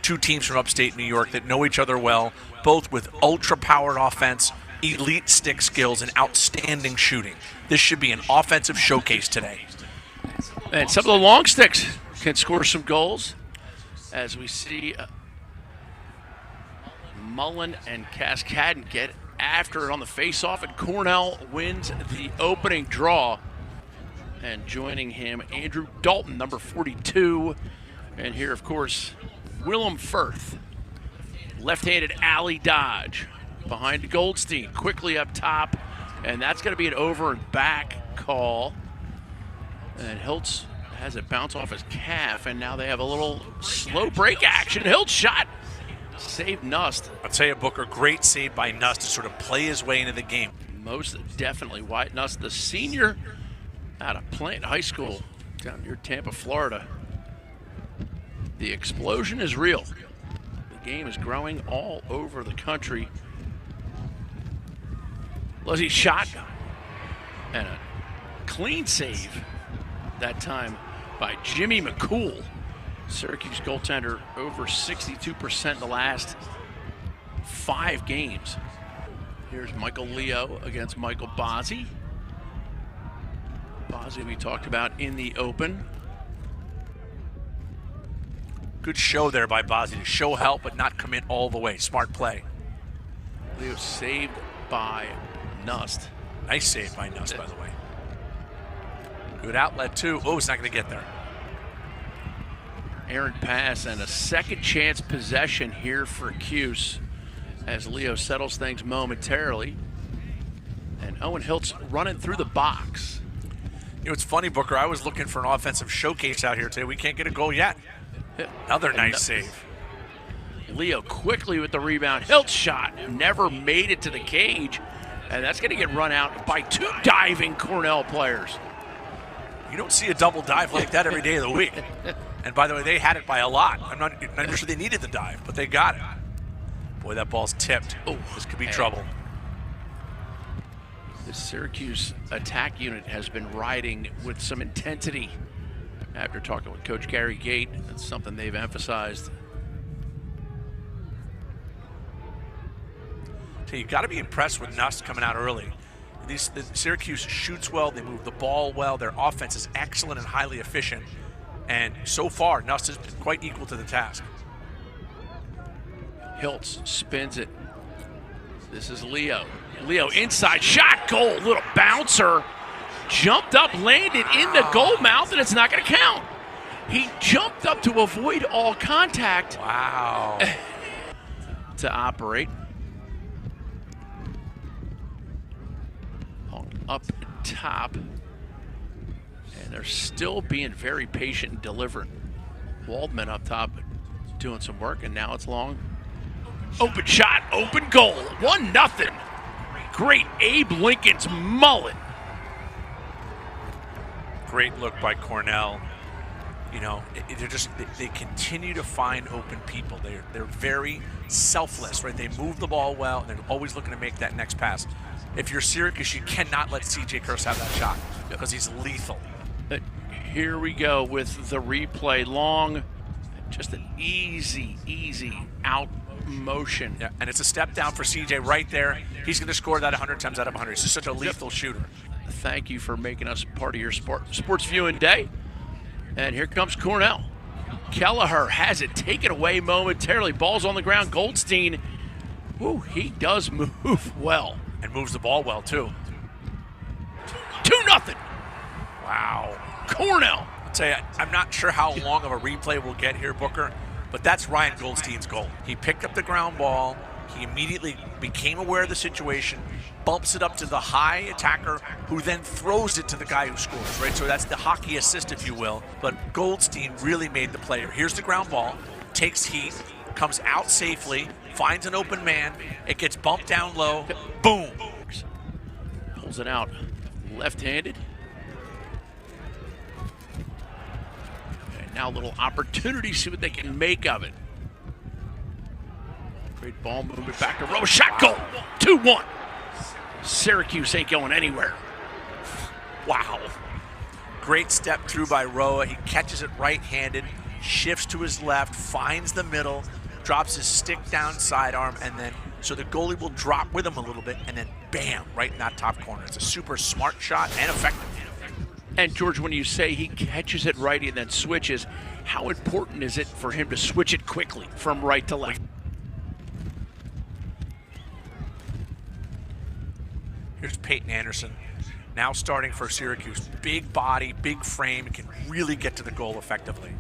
two teams from upstate New York that know each other well, both with ultra-powered offense, elite stick skills, and outstanding shooting. This should be an offensive showcase today. And some of the long sticks can score some goals, as we see Mullen and Cascadden get after it on the face-off, and Cornell wins the opening draw. And joining him, Andrew Dalton, number 42. And here, of course, Willem Firth. Left-handed alley dodge behind Goldstein, quickly up top. And that's going to be an over and back call. And Hiltz has it bounce off his calf, and now they have a little slow break action. Hiltz shot. Saved Nust. I'll tell you, Booker, great save by Nust to sort of play his way into the game. Most definitely. Wyatt Nust, the senior out of Plant High School down near Tampa, Florida. The explosion is real. The game is growing all over the country. Lizzie shot and a clean save that time by Jimmy McCool. Syracuse goaltender over 62% in the last 5 games. Here's Michael Leo against Michael Bozzi. Bozzi we talked about in the open. Good show there by Bozzi to show help but not commit all the way. Smart play. Leo saved by Nust. Nice save by Nust, by the way. Good outlet too. Oh, it's not going to get there. Errant pass and a second chance possession here for Cuse as Leo settles things momentarily. And Owen Hiltz running through the box. You know, it's funny, Booker. I was looking for an offensive showcase out here today. We can't get a goal yet. Another nice save. Leo quickly with the rebound. Hiltz shot. Never made it to the cage. And that's going to get run out by 2 diving Cornell players. You don't see a double dive like that every day of the week. And by the way, they had it by a lot. I'm not even sure they needed the dive, but they got it. Boy, that ball's tipped. Oh, this could be trouble. The Syracuse attack unit has been riding with some intensity. After talking with Coach Gary Gate, that's something they've emphasized. So you've got to be impressed with Nust coming out early. The Syracuse shoots well, they move the ball well, their offense is excellent and highly efficient. And so far, Nust has been quite equal to the task. Hiltz spins it. This is Leo. Leo inside shot, goal, little bouncer. Jumped up, landed in the goal mouth, and it's not going to count. He jumped up to avoid all contact. Wow. To operate. Up top. And they're still being very patient and deliberate. Waldman up top doing some work, and now it's long. Open shot, open goal, 1-0. Great Abe Lincoln's mullet. Great look by Cornell. You know, they continue to find open people. They're very selfless, right? They move the ball well, and they're always looking to make that next pass. If you're Syracuse, you cannot let C.J. Kurse have that shot because he's lethal. Here we go with the replay. Long, just an easy out motion. Yeah, and it's a step down for C.J. right there. He's going to score that 100 times out of 100. He's just such a lethal shooter. Thank you for making us part of your sports viewing day. And here comes Cornell. Kelleher has it taken away momentarily. Ball's on the ground. Goldstein, whoo, he does move well. And moves the ball well, too. 2-0. Wow. Cornell. I'll tell you, I'm not sure how long of a replay we'll get here, Booker, but that's Ryan Goldstein's goal. He picked up the ground ball. He immediately became aware of the situation, bumps it up to the high attacker, who then throws it to the guy who scores, right? So that's the hockey assist, if you will. But Goldstein really made the play. Here's the ground ball, takes heat, comes out safely, finds an open man, it gets bumped down low, boom. Pulls it out left-handed. And now a little opportunity, see what they can make of it. Great ball movement back to Rowe, shot, goal, 2-1. Syracuse ain't going anywhere. Wow. Great step through by Roa. He catches it right-handed, shifts to his left, finds the middle, drops his stick down sidearm, and then so the goalie will drop with him a little bit, and then bam, right in that top corner. It's a super smart shot and effective. And George, when you say he catches it right and then switches, how important is it for him to switch it quickly from right to left? Here's Peyton Anderson, now starting for Syracuse. Big body, big frame, can really get to the goal effectively.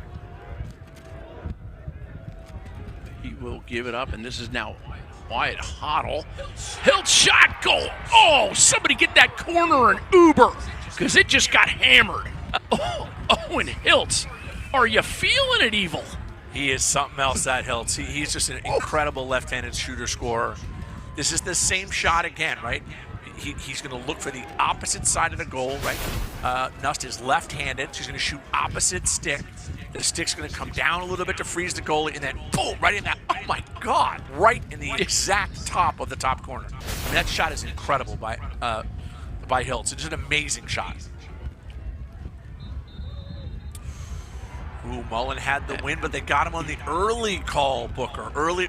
He will give it up, and this is now Wyatt Hoddle. Hilt shot, goal. Oh, somebody get that corner an Uber, because it just got hammered. Owen Hiltz, are you feeling it, Evil? He is something else, that Hiltz. He's just an incredible left-handed shooter scorer. This is the same shot again, right? He's going to look for the opposite side of the goal, right? Nust is left-handed, so he's going to shoot opposite stick. The stick's going to come down a little bit to freeze the goalie, and then boom, right in that, oh my God, right in the exact top of the top corner. I mean, that shot is incredible by Hiltz. It's an amazing shot. Ooh, Mullen had the win, but they got him on the early call, Booker. Early.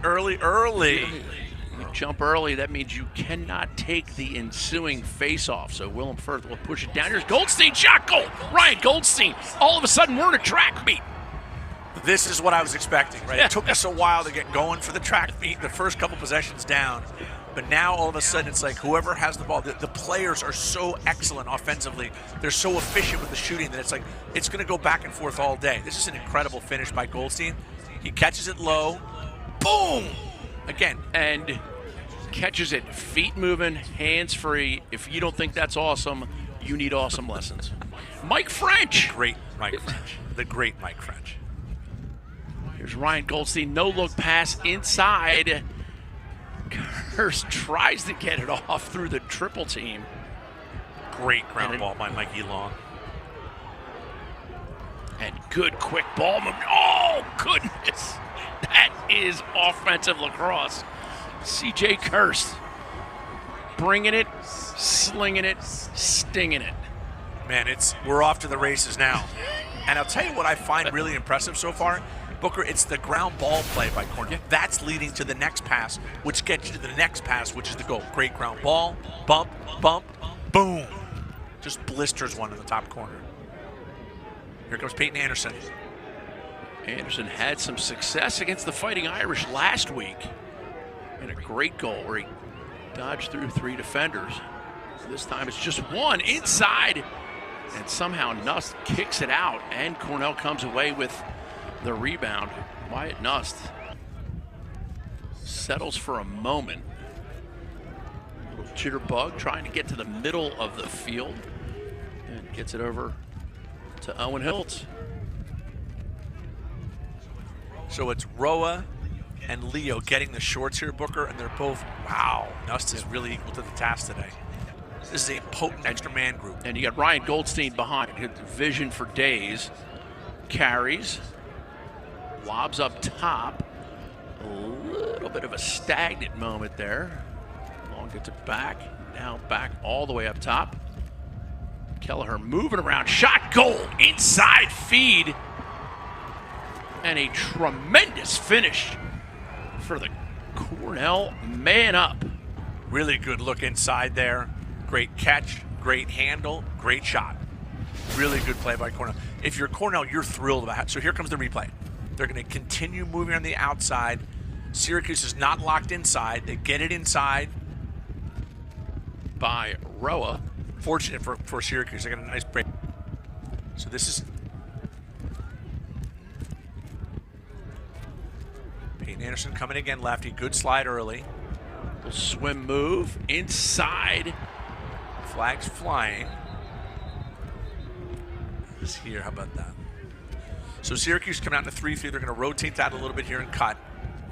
You jump early, that means you cannot take the ensuing face-off. So Willem Firth will push it down. Here's Goldstein, shot goal. Ryan Goldstein. All of a sudden, we're in a track meet. This is what I was expecting, right? It took us a while to get going for the track meet, the first couple possessions down. But now all of a sudden it's like whoever has the ball, the players are so excellent offensively. They're so efficient with the shooting that it's like it's going to go back and forth all day. This is an incredible finish by Goldstein. He catches it low. Boom! Again. And catches it feet moving, hands free. If you don't think that's awesome, you need awesome lessons. Mike French. Great Mike French. The great Mike French. Here's Ryan Goldstein. No look pass inside. Curse tries to get it off through the triple team. Great ground ball by Mikey Long. And good quick ball movement. Oh, goodness. That is offensive lacrosse. CJ Curse bringing it, slinging it, stinging it. Man, we're off to the races now. And I'll tell you what I find really impressive so far, Booker, it's the ground ball play by Cornell. Yeah. That's leading to the next pass, which gets you to the next pass, which is the goal. Great ground ball, bump, boom. Just blisters one in the top corner. Here comes Peyton Anderson. Anderson had some success against the Fighting Irish last week. And a great goal where he dodged through 3 defenders. This time it's just one inside. And somehow Nust kicks it out, and Cornell comes away with the rebound. Wyatt Nust settles for a moment. A little jitterbug trying to get to the middle of the field. And gets it over to Owen Hiltz. So it's Roa and Leo getting the shorts here, Booker, and they're both, wow, Nust is really equal to the task today. This is a potent extra man group. And you got Ryan Goldstein behind. His vision for days. Carries. Lobs up top. A little bit of a stagnant moment there. Long gets it back. Now back all the way up top. Kelleher moving around. Shot, goal. Inside feed. And a tremendous finish for the Cornell man up. Really good look inside there. Great catch, great handle, great shot. Really good play by Cornell. If you're Cornell, you're thrilled about it. So here comes the replay. They're going to continue moving on the outside. Syracuse is not locked inside. They get it inside. By Roa. Fortunate for Syracuse. They got a nice break. So this is Peyton Anderson coming again lefty. Good slide early. Little swim move inside. Flags flying. This here, how about that? So Syracuse coming out in a 3-3. They're going to rotate that a little bit here and cut.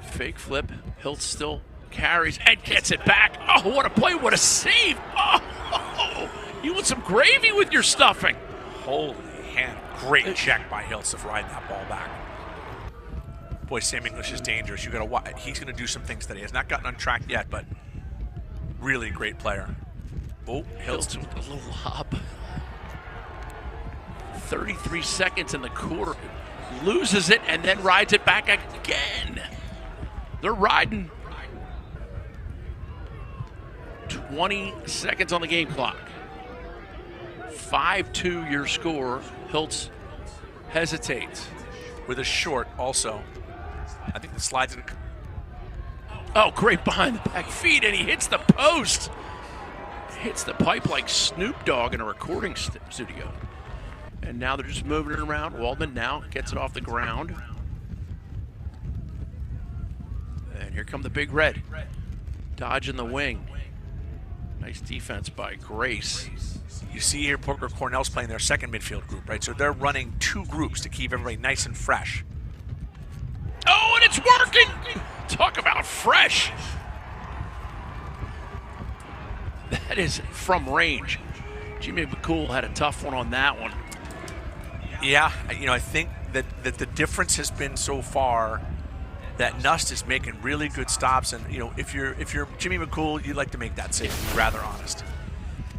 Fake flip. Hiltz still carries and gets it back. Oh, what a play. What a save. Oh, you want some gravy with your stuffing. Holy hand. Great check by Hiltz to ride that ball back. Boy, Sam English is dangerous. You got to watch. He's going to do some things today. He has not gotten on track yet, but really great player. Oh, Hiltz with a little lob. 33 seconds in the quarter. Loses it and then rides it back again. They're riding. 20 seconds on the game clock. 5-2 your score. Hiltz hesitates. With a short also. I think the slide's in. Oh, great behind the back feed, and he hits the post. Hits the pipe like Snoop Dogg in a recording studio. And now they're just moving it around. Waldman now gets it off the ground. And here come the Big Red. Dodging the wing. Nice defense by Grace. You see here, Booker, Cornell's playing their second midfield group, right? So they're running two groups to keep everybody nice and fresh. Oh, and it's working! Talk about fresh. That is from range. Jimmy McCool had a tough one on that one. Yeah, I think that the difference has been so far that Nust is making really good stops, and if you're Jimmy McCool, you'd like to make that save, to be rather honest.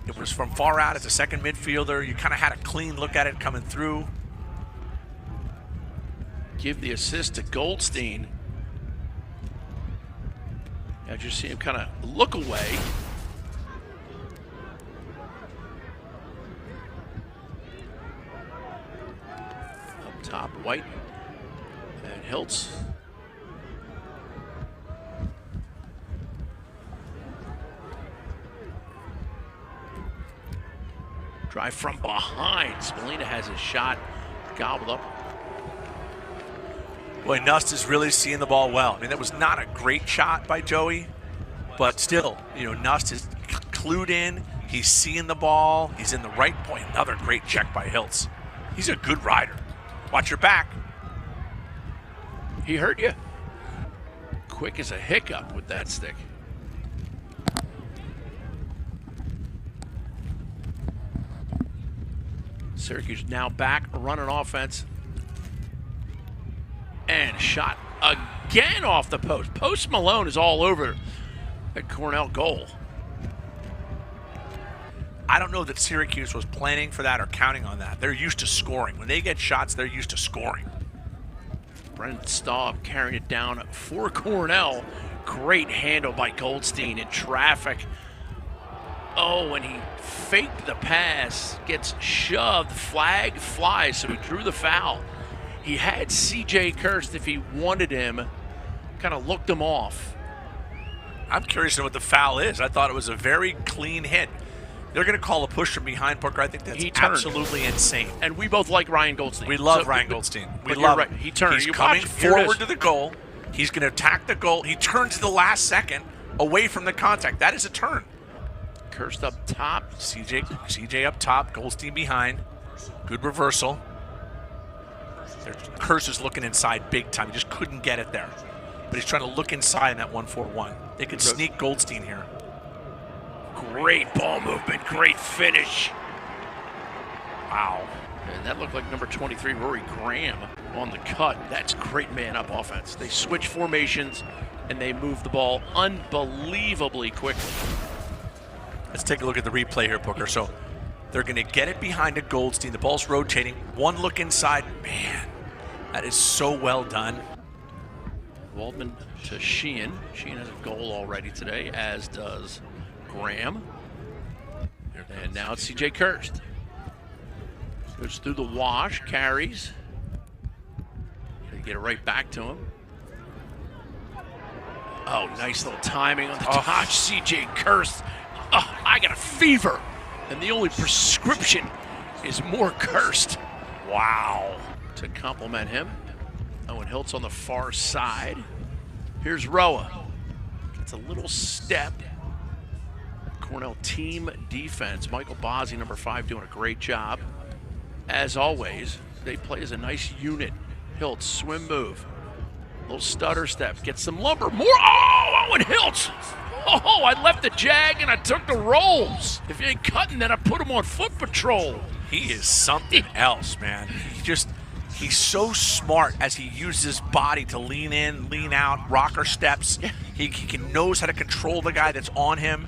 It was from far out as a second midfielder. You kind of had a clean look at it coming through. Give the assist to Goldstein. I just see him kind of look away. Up top, White and Hiltz. Drive from behind. Spallina has his shot gobbled up. Boy, Nust is really seeing the ball well. I mean, that was not a great shot by Joey, but still, Nust is clued in. He's seeing the ball. He's in the right point. Another great check by Hiltz. He's a good rider. Watch your back. He hurt you. Quick as a hiccup with that stick. Syracuse now back, running offense. And shot again off the post. Post Malone is all over at Cornell goal. I don't know that Syracuse was planning for that or counting on that. They're used to scoring. When they get shots, they're used to scoring. Brendan Staub carrying it down for Cornell. Great handle by Goldstein in traffic. Oh, and he faked the pass, gets shoved, flag flies, so he drew the foul. He had CJ Kirst if he wanted him, kind of looked him off. I'm curious to know what the foul is. I thought it was a very clean hit. They're going to call a push from behind, Booker. I think that's absolutely insane. And we both like Ryan Goldstein. We love Ryan Goldstein. We love him. He turned. He's coming forward to the goal. He's going to attack the goal. He turns to the last second away from the contact. That is a turn. Kirst up top. CJ up top. Goldstein behind. Good reversal. Kirst is looking inside big time. He just couldn't get it there. But he's trying to look inside in that 1-4-1. They could sneak Goldstein here. Great ball movement. Great finish. Wow. And that looked like number 23, Rory Graham, on the cut. That's great man-up offense. They switch formations, and they move the ball unbelievably quickly. Let's take a look at the replay here, Booker. So they're going to get it behind a Goldstein. The ball's rotating. One look inside. Man, that is so well done. Waldman to Sheehan. Sheehan has a goal already today, as does Graham. And now it's CJ Kirst. Goes through the wash, carries. They get it right back to him. Oh, nice little timing on the touch. CJ Kirst. Oh, I got a fever. And the only prescription is more Kirst. Wow. To compliment him. Owen Hiltz on the far side. Here's Roa. Gets a little step. Cornell team defense. Michael Bozzi, number 5, doing a great job. As always, they play as a nice unit. Hiltz, swim move. Little stutter step. Gets some lumber. More. Oh, Owen Hiltz. Oh, I left the jag and I took the rolls. If you ain't cutting, then I put him on foot patrol. He is something else, man. He's so smart as he uses his body to lean in, lean out, rocker steps. Yeah. He knows how to control the guy that's on him.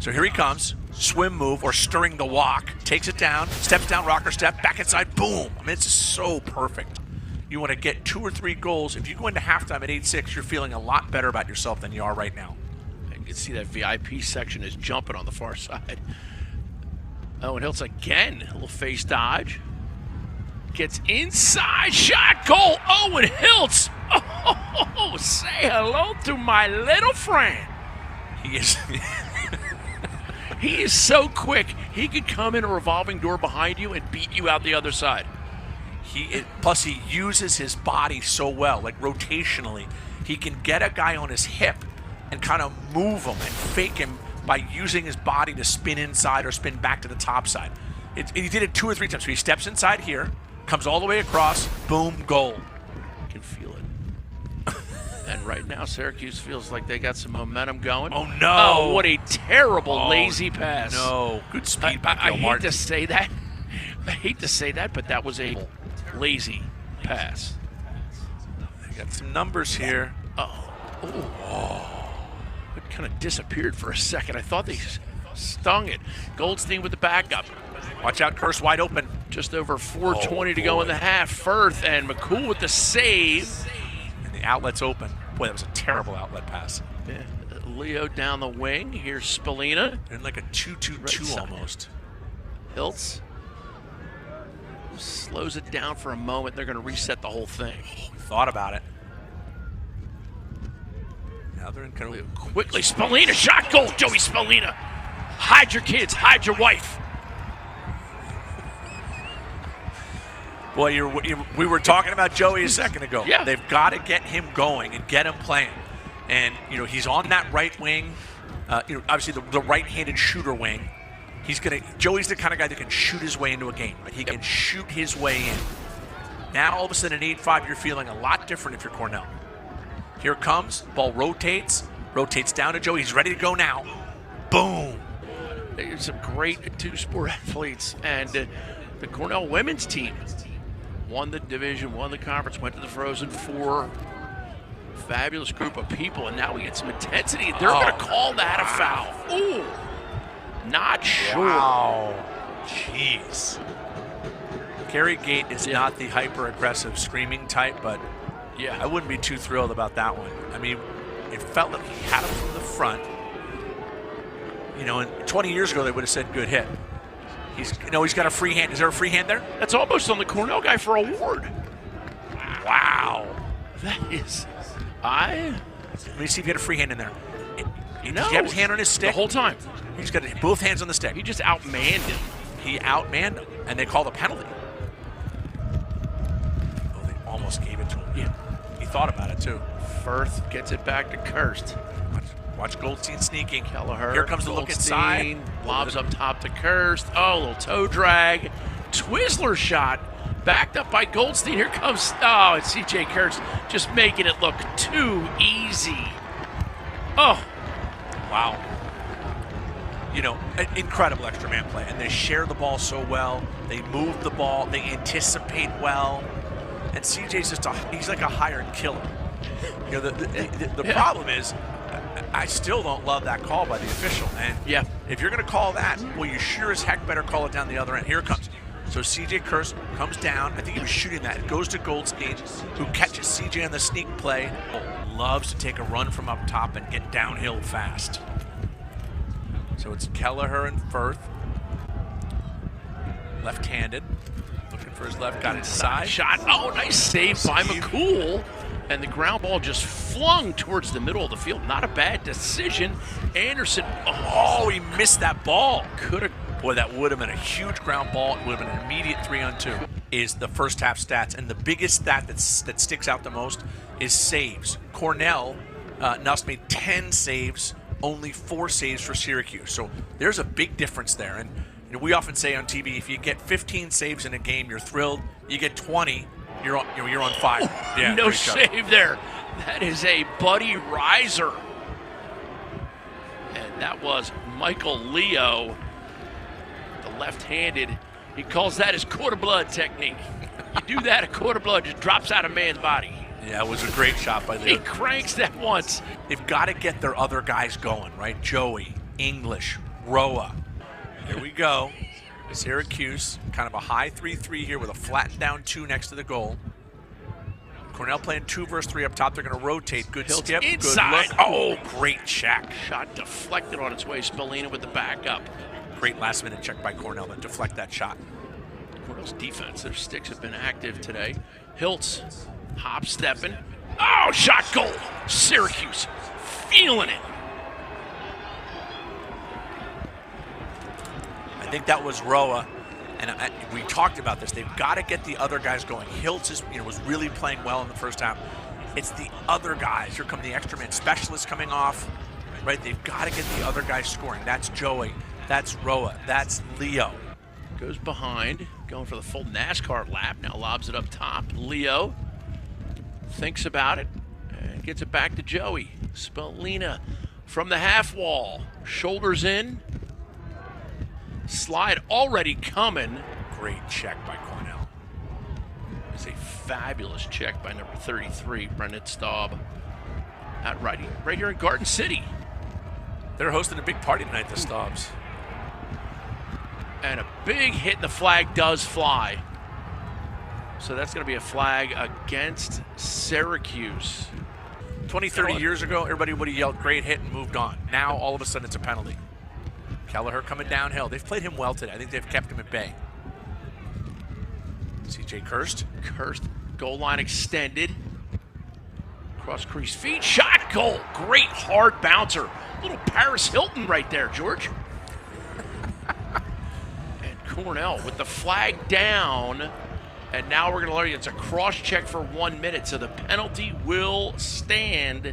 So here he comes, swim move or stirring the walk. Takes it down, steps down, rocker step, back inside, boom. I mean, it's so perfect. You want to get 2 or 3 goals. If you go into halftime at 8-6, you're feeling a lot better about yourself than you are right now. You can see that VIP section is jumping on the far side. Owen Hiltz again, a little face dodge. Gets inside, shot, goal, Owen Hiltz. Oh, say hello to my little friend. He is. He is so quick. He could come in a revolving door behind you and beat you out the other side. Plus, he uses his body so well, like rotationally. He can get a guy on his hip and kind of move him and fake him by using his body to spin inside or spin back to the top side. He did it 2 or 3 times. So he steps inside here, comes all the way across, boom, goal. You can feel it. And right now, Syracuse feels like they got some momentum going. Oh, no. Oh, what a terrible lazy pass. No. Good speed by I Gil hate Martin. to say that. I hate to say that, but that was a lazy pass. They got some numbers here. It kind of disappeared for a second. I thought they stung it. Goldstein with the backup. Watch out, Curse wide open. Just over 4:20 to go in the half. Firth and McCool with the save. And the outlet's open. Boy, that was a terrible outlet pass. Yeah. Leo down the wing. Here's Spallina. And like a 2-2-2 almost. Hiltz slows it down for a moment. They're going to reset the whole thing. Thought about it. Now they're in kind of Quickly, Spallina, shot goal, Joey Spallina. Hide your kids, hide your wife. Boy, we were talking about Joey a second ago. Yeah. They've got to get him going and get him playing. And, he's on that right wing, obviously the right-handed shooter wing. Joey's the kind of guy that can shoot his way into a game, right? He can shoot his way in. Now, all of a sudden, at 8-5, you're feeling a lot different if you're Cornell. Here comes, ball rotates down to Joey. He's ready to go now. Boom. There's some great two-sport athletes, and the Cornell women's team won the division, won the conference, went to the Frozen Four. Fabulous group of people, and now we get some intensity. They're going to call that a foul. Ooh, not sure. Wow. Jeez. Carrie Gate is not the hyper-aggressive screaming type, but yeah, I wouldn't be too thrilled about that one. I mean, it felt like he had him from the front. And 20 years ago they would have said good hit. He's got a free hand. Is there a free hand there? That's almost on the Cornell guy for a ward. Wow. That is. Let me see if he had a free hand in there. No. He had his hand on his stick the whole time. He's got both hands on the stick. He just outmanned him. He outmanned him, and they called a penalty. Oh, they almost gave it to him. Yeah. He thought about it, too. Firth gets it back to Kirst. Watch Goldstein sneaking. Kelleher. Here comes the look inside. Lobs up top to Kirst. Oh, a little toe drag. Twizzler shot. Backed up by Goldstein. Here comes, it's CJ Kirst just making it look too easy. Oh. Wow. An incredible extra man play. And they share the ball so well. They move the ball. They anticipate well. And CJ's he's like a hired killer. The problem is, I still don't love that call by the official. And yeah, if you're going to call that, well, you sure as heck better call it down the other end. Here it comes. So CJ Kirst comes down. I think he was shooting that. It goes to Goldstein, who catches CJ on the sneak play. Loves to take a run from up top and get downhill fast. So it's Kelleher and Firth. Left-handed. Looking for his left. Got inside. Shot. Oh, nice save by McCool. And the ground ball just flung towards the middle of the field. Not a bad decision. Anderson. Oh, he missed that ball. Boy, that would have been a huge ground ball. It would have been an immediate 3-on-2. Is the first half stats. And the biggest stat that sticks out the most is saves. Cornell, Nuss made 10 saves, only 4 saves for Syracuse. So there's a big difference there. And we often say on TV, if you get 15 saves in a game, you're thrilled. You get 20, you're on fire. Yeah, no save there. That is a Buddy Riser. And that was Michael Leo, the left-handed. He calls that his quarter blood technique. You do that, a quarter blood just drops out of a man's body. Yeah, it was a great shot by Leo. He cranks that once. They've got to get their other guys going, right? Joey, English, Roa. Here we go. Syracuse, kind of a high 3-3 here with a flattened down 2 next to the goal. Cornell playing 2 versus 3 up top. They're going to rotate. Good Hiltz skip. inside. Good look. Oh, great check. Shot deflected on its way. Spallina with the backup. Great last-minute check by Cornell to deflect that shot. Cornell's defense, their sticks have been active today. Hiltz, hop-stepping. Oh, shot goal. Syracuse, feeling it. I think that was Roa, and we talked about this. They've got to get the other guys going. Hiltz was really playing well in the first half. It's the other guys. Here come the extra man specialists coming off, right? They've got to get the other guys scoring. That's Joey. That's Roa. That's Leo. Goes behind, going for the full NASCAR lap. Now lobs it up top. Leo thinks about it and gets it back to Joey. Spallina from the half wall. Shoulders in. Slide already coming. Great check by Cornell. It's a fabulous check by number 33, Brendan Staub. Out right here in Garden City. They're hosting a big party tonight, the Staubs. And a big hit, the flag does fly. So that's going to be a flag against Syracuse. 20, 30 years ago, everybody would have yelled great hit and moved on. Now, all of a sudden, it's a penalty. Kelleher coming downhill. They've played him well today. I think they've kept him at bay. CJ Kirst. Kirst, goal line extended. Cross crease feet, shot, goal. Great hard bouncer. Little Paris Hilton right there, George. And Cornell with the flag down. And now we're going to learn it's a cross check for 1 minute, so the penalty will stand.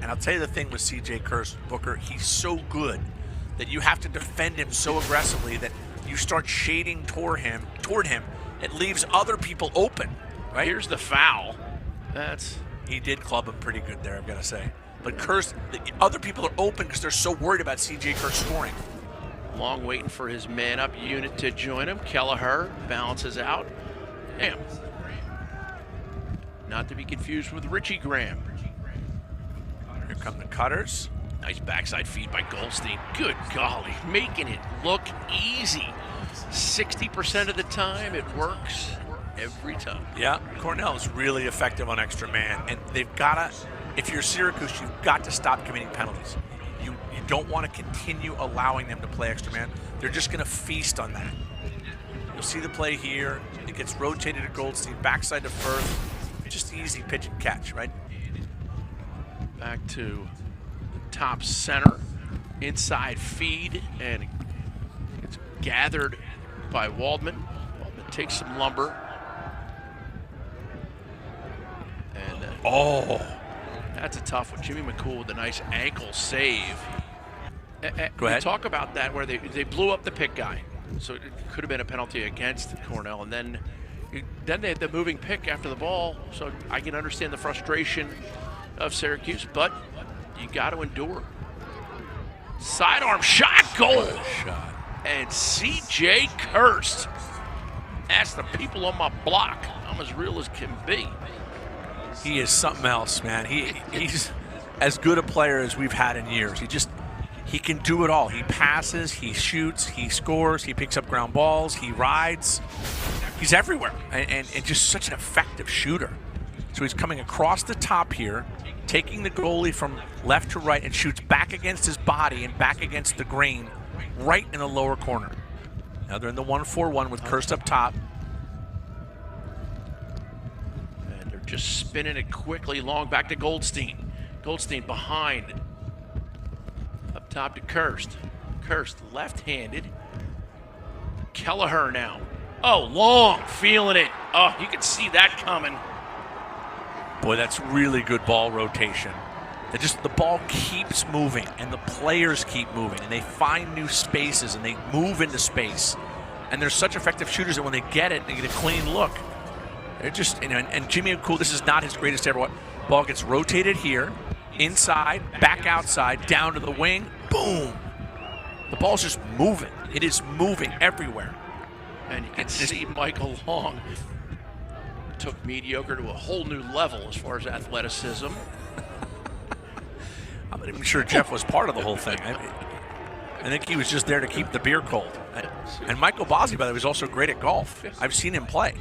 And I'll tell you the thing with CJ Kirst, Booker, he's so good that you have to defend him so aggressively that you start shading toward him. It leaves other people open, right? Here's the foul. He did club him pretty good there, I've got to say. But Kirst, the other people are open because they're so worried about CJ Kirst scoring. Long waiting for his man-up unit to join him. Kelleher balances out. Damn. Not to be confused with Richie Graham. Here come the cutters. Nice backside feed by Goldstein. Good golly, making it look easy. 60% of the time, it works every time. Yeah, Cornell is really effective on extra man, and they've got to, if you're Syracuse, you've got to stop committing penalties. You don't want to continue allowing them to play extra man. They're just going to feast on that. You'll see the play here. It gets rotated to Goldstein, backside to Firth. Just easy pitch and catch, right? Back to the top center. Inside feed, and it's gathered by Waldman. Waldman takes some lumber. And that's a tough one. Jimmy McCool with a nice ankle save. Go ahead. Talk about that where they blew up the pick guy. So it could have been a penalty against Cornell. And then they had the moving pick after the ball. So I can understand the frustration of Syracuse, but you got to endure. Sidearm shot, goal. Shot. And CJ Kirst. Ask the people on my block. I'm as real as can be. He is something else, man. He's as good a player as we've had in years. He can do it all. He passes, he shoots, he scores, he picks up ground balls, he rides. He's everywhere, and just such an effective shooter. So he's coming across the top here, taking the goalie from left to right, and shoots back against his body and back against the grain, right in the lower corner. Now they're in the 1-4-1 with Kirst up top. And they're just spinning it quickly long back to Goldstein. Goldstein behind. Up top to Kirst. Kirst left-handed. Kelleher now. Oh, long, feeling it. Oh, you can see that coming. Boy, that's really good ball rotation. The ball keeps moving, and the players keep moving, and they find new spaces, and they move into space. And they're such effective shooters that when they get it, they get a clean look. They're just, and Jimmy McCool, this is not his greatest ever. Ball gets rotated here, inside, back outside, down to the wing, boom. The ball's just moving. It is moving everywhere. And you can see Michael Long took mediocre to a whole new level as far as athleticism. I'm not even sure Jeff was part of the whole thing. I think he was just there to keep the beer cold. And Michael Bozzi, by the way, was also great at golf. I've seen him play.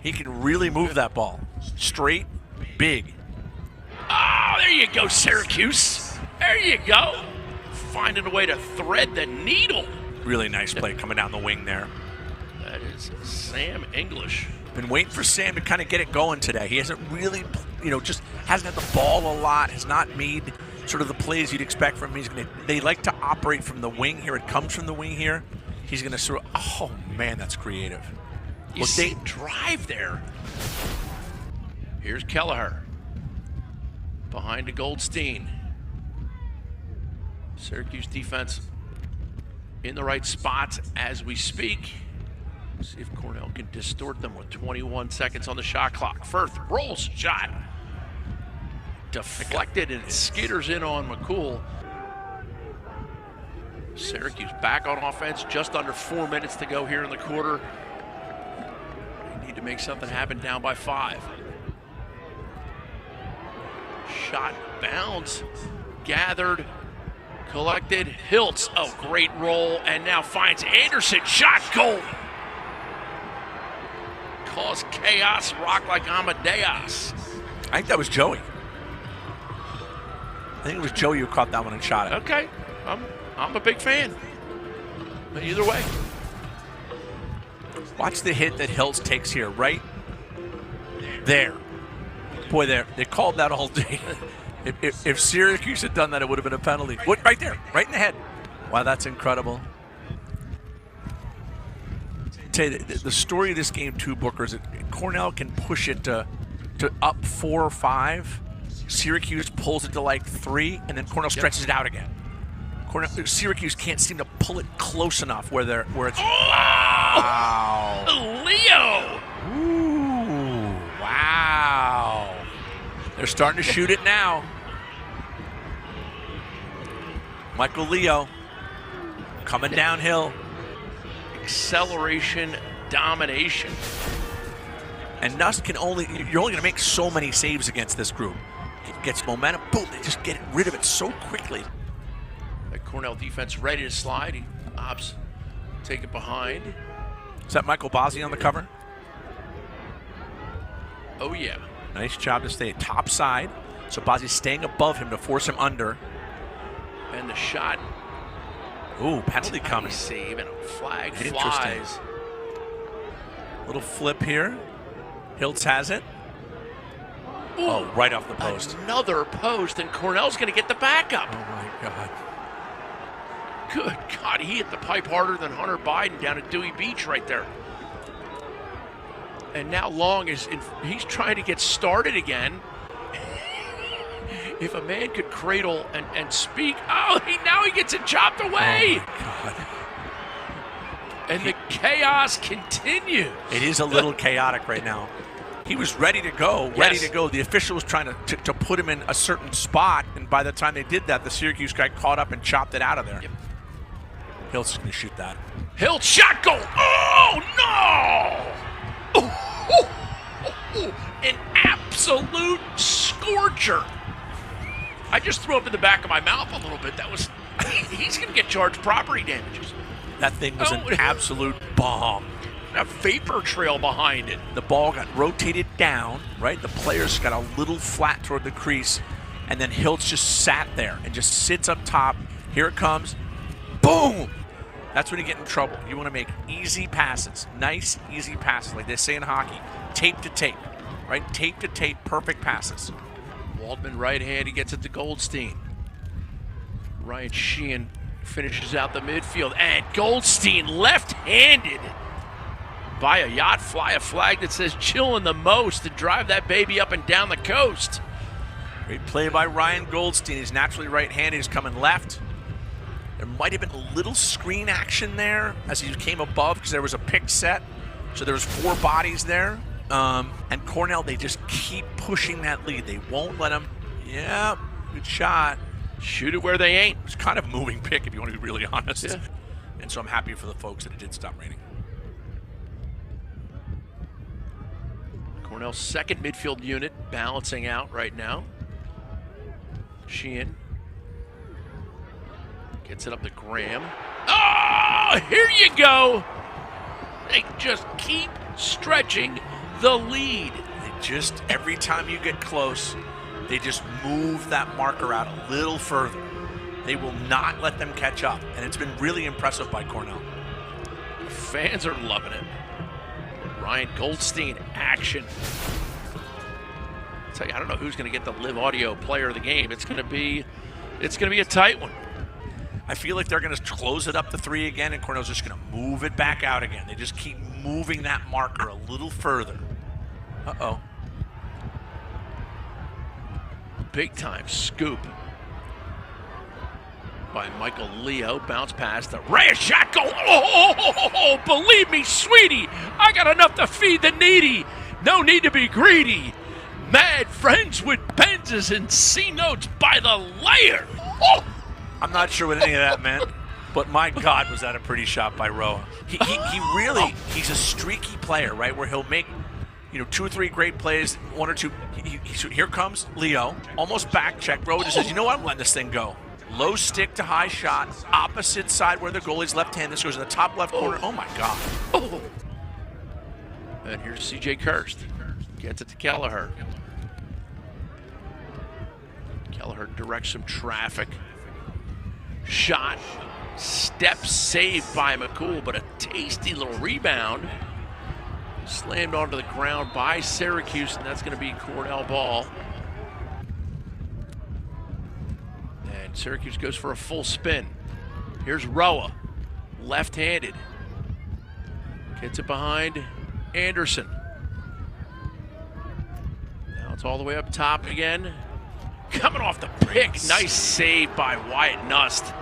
He can really move that ball. straight, big. Oh, there you go, Syracuse. There you go. Finding a way to thread the needle. Really nice play coming down the wing there. That is Sam English. Been waiting for Sam to kind of get it going today. He hasn't really, just hasn't had the ball a lot, has not made sort of the plays you'd expect from him. They like to operate from the wing here. It comes from the wing here. He's going to sort of, oh man, that's creative. You see drive there. Here's Kelleher. Behind to Goldstein. Syracuse defense in the right spots as we speak. See if Cornell can distort them with 21 seconds on the shot clock. Firth rolls shot. Deflected and skitters in on McCool. Syracuse back on offense, just under 4 minutes to go here in the quarter. They need to make something happen, down by 5. Shot bounds, gathered, collected. Hiltz, oh, great roll, and now finds Anderson. Shot, goal. Cause chaos, rock like Amadeus. I think that was Joey. I think it was Joey who caught that one and shot it. Okay, I'm a big fan. But either way. Watch the hit that Hiltz takes here, right there. Boy, they called that all day. If Syracuse had done that, it would have been a penalty. What? Right there, right in the head. Wow, that's incredible. Tell you, the story of this game, too, Booker, is that Cornell can push it to up 4 or 5. Syracuse pulls it to like 3, and then Cornell stretches it out again. Syracuse can't seem to pull it close enough where it's. Wow! Leo! Ooh! Wow! They're starting to shoot it now. Michael Leo coming downhill. Acceleration, domination. And Nuss you're only going to make so many saves against this group. It gets momentum, boom, they just get rid of it so quickly. The Cornell defense ready to slide. He opts take it behind. Is that Michael Bozzi on the cover? Oh, yeah. Nice job to stay top side. So Bozzi's staying above him to force him under. And the shot. Ooh, penalty coming. Save and a flag flies. Little flip here. Hiltz has it. Ooh, oh, right off the post. Another post, and Cornell's going to get the backup. Oh, my God. Good God, he hit the pipe harder than Hunter Biden down at Dewey Beach right there. And now Long he's trying to get started again. If a man could cradle and speak, now he gets it chopped away. Oh, my God. And the chaos continues. It is a little chaotic right now. He was ready to go, The official was trying to put him in a certain spot, and by the time they did that, the Syracuse guy caught up and chopped it out of there. Yep. Hiltz is going to shoot that. Hiltz shot goal. Oh, no! An absolute scorcher. I just threw up in the back of my mouth a little bit. He's going to get charged property damages. That thing was an absolute bomb. A vapor trail behind it. The ball got rotated down, right? The players got a little flat toward the crease, and then Hiltz just sat there and just sits up top. Here it comes. Boom! That's when you get in trouble. You want to make easy passes, nice, easy passes, like they say in hockey. Tape to tape, right? Tape to tape, perfect passes. Waldman right hand, he gets it to Goldstein. Ryan Sheehan finishes out the midfield, and Goldstein left-handed by a yacht fly a flag that says chillin' the most to drive that baby up and down the coast. Great play by Ryan Goldstein. He's naturally right-handed. He's coming left. There might have been a little screen action there as he came above because there was a pick set. So there was 4 bodies there. And Cornell, they just keep pushing that lead. They won't let him. Yeah, good shot. Shoot it where they ain't. It's kind of a moving pick if you want to be really honest. Yeah. And so I'm happy for the folks that it did stop raining. Cornell's second midfield unit balancing out right now. Sheehan gets it up to Graham. Oh, here you go. They just keep stretching the lead. They just every time you get close, they just move that marker out a little further. They will not let them catch up, and it's been really impressive by Cornell. Fans are loving it. Ryan Goldstein action. I'll tell you, I don't know who's going to get the live audio player of the game. It's going to be a tight one. I feel like they're going to close it up to 3 again, and Cornell's just going to move it back out again. They just keep moving that marker a little further. Uh-oh. Big time scoop by Michael Leo. Bounce pass the Reyes shot goal. Oh, believe me, sweetie, I got enough to feed the needy. No need to be greedy. Mad friends with Benzes and C notes by the layer. Oh. I'm not sure what any of that meant, but my God, was that a pretty shot by Roa. He's a streaky player, right? Where he'll make, 2 or 3 great plays, 1 or 2. Here comes Leo, almost back check. Roa just says, you know what? I'm letting this thing go. Low stick to high shot, opposite side where the goalie's left hand. This goes in the top left corner. Oh my God. Oh. And here's CJ Kirst. Gets it to Kelleher. Kelleher directs some traffic. Shot. Step saved by McCool, but a tasty little rebound. Slammed onto the ground by Syracuse, and that's going to be Cornell ball. And Syracuse goes for a full spin. Here's Roa, left-handed. Gets it behind Anderson. Now it's all the way up top again. Coming off the pick, nice save by Wyatt Nust.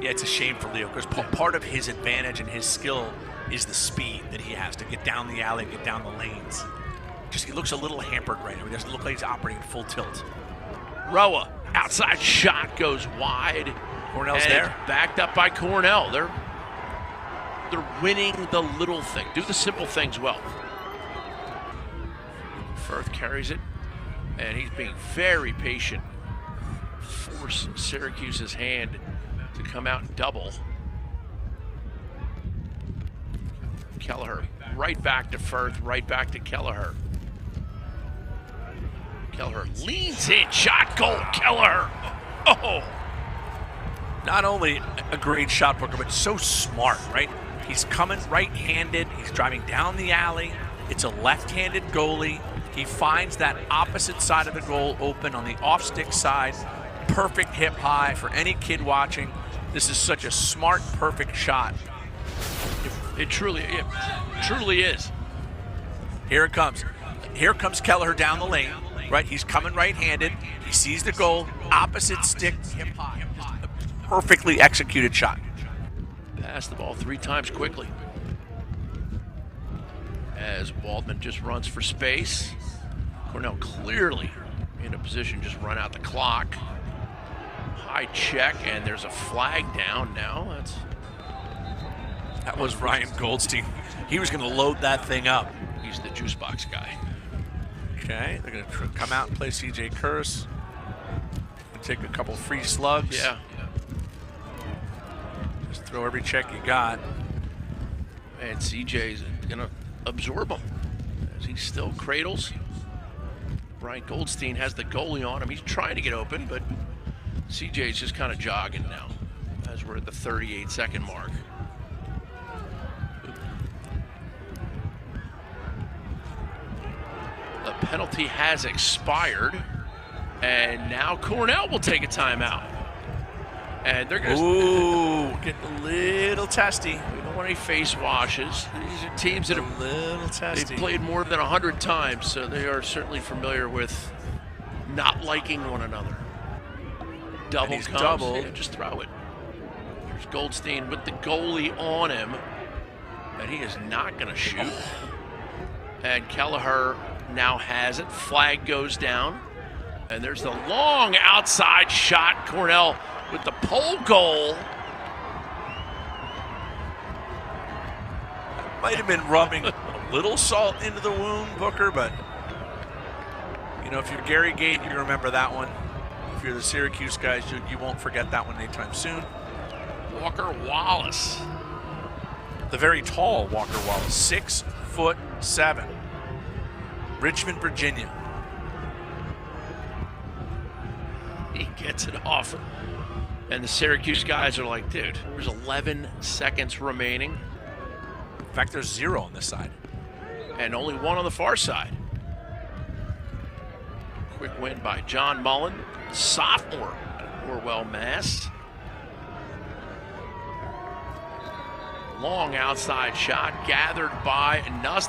Yeah, it's a shame for Leo because part of his advantage and his skill is the speed that he has to get down the alley, get down the lanes. Just he looks a little hampered right now. He doesn't look like he's operating at full tilt. Roa, outside shot goes wide. Cornell's there. Backed up by Cornell. They're winning the little thing. Do the simple things well. Firth carries it, and he's being very patient. Force Syracuse's hand to come out and double. Kelleher right back to Firth, right back to Kelleher. Kelleher leans in, shot, goal, Kelleher. Oh! Not only a great shot booker, but so smart, right? He's coming right-handed, he's driving down the alley. It's a left-handed goalie. He finds that opposite side of the goal open on the off-stick side. Perfect hip high for any kid watching. This is such a smart, perfect shot. It truly is. Here it comes. Here comes Kelleher down the lane. Right, he's coming right-handed. He sees the goal, opposite stick, hip high. Just a perfectly executed shot. Pass the ball 3 times quickly. As Waldman just runs for space. Cornell clearly in a position to just run out the clock. High check, and there's a flag down now. That was Ryan Goldstein. He was going to load that thing up. He's the juice box guy. Okay, they're going to come out and play CJ Kirst. And take a couple free slugs. Yeah. Just throw every check you got. And CJ's going to absorb him as he still cradles. Ryan Goldstein has the goalie on him. He's trying to get open, but CJ's just kind of jogging now as we're at the 38-second mark. The penalty has expired, and now Cornell will take a timeout. And they're going to... Ooh, getting a little testy. We don't want any face washes. These are teams that have a little testy. They've played more than 100 times, so they are certainly familiar with not liking one another. Double comes. Doubled. Yeah, just throw it. There's Goldstein with the goalie on him, and he is not going to shoot. And Kelleher now has it. Flag goes down, and there's the long outside shot. Cornell with the pole goal. Might have been rubbing a little salt into the wound, Booker, but if you're Gary Gate, you remember that one. If you're the Syracuse guys, you won't forget that one anytime soon. Walker Wallace. The very tall Walker Wallace, 6'4", 6'7". Richmond, Virginia. He gets it off. And the Syracuse guys are like, dude, there's 11 seconds remaining. In fact, there's 0 on this side. And only 1 on the far side. Quick win by John Mullen, sophomore at Orwell, Mass. Long outside shot gathered by Nuss.